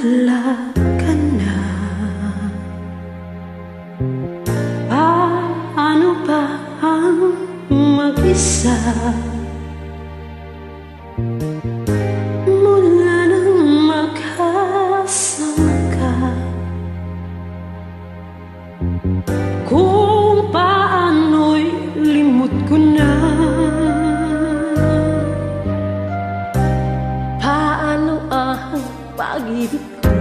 wala ka na. Paano ba ang mag-isa mula nang magkasama ka? Kung paano'y limot ko na. Paano ang pag-ibig ko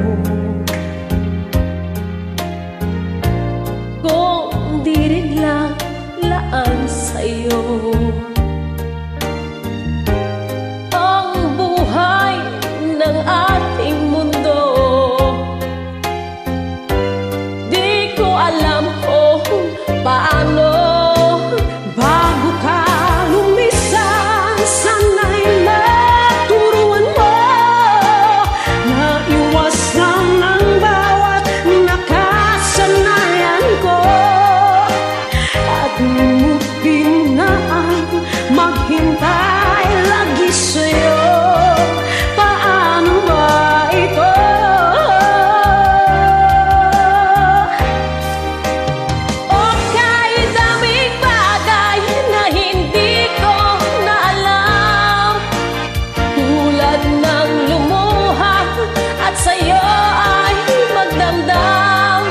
kung dirig lang laan sa'yo? Ang buhay ng ating mundo, di ko alam kung paano. Bago ka lumisan, sana'y maturuan mo na iwasan ang bawat nakasanayan ko, at lumupin na ang maghintay lagi sa'yo. Paano ba ito? O kahit daming bagay na hindi ko na alam, tulad ng lumuha at sa'yo ay magdamdam,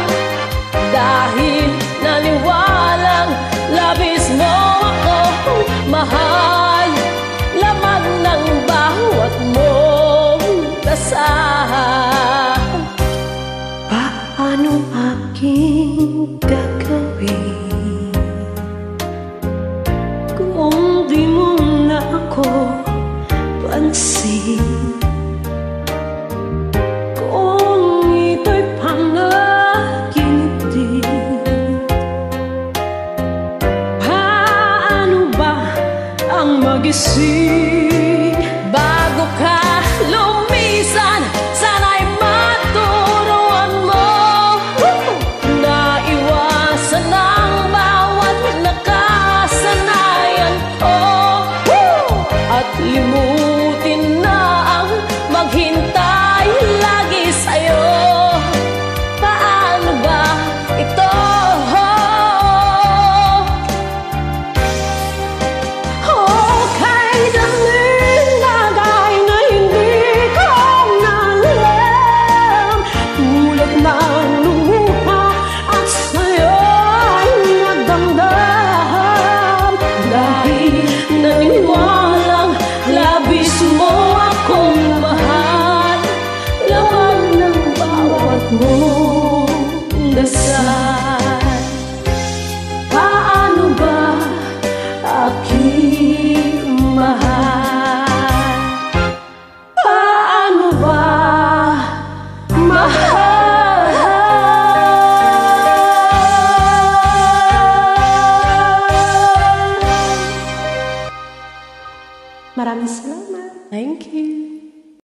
dahil naniwalang labis mo akong mahal, laman ng bawat mong dasal. Paano aking gagawin kung di mo na ako pansin? Kung ito'y panaginip din, paano ba ang magising?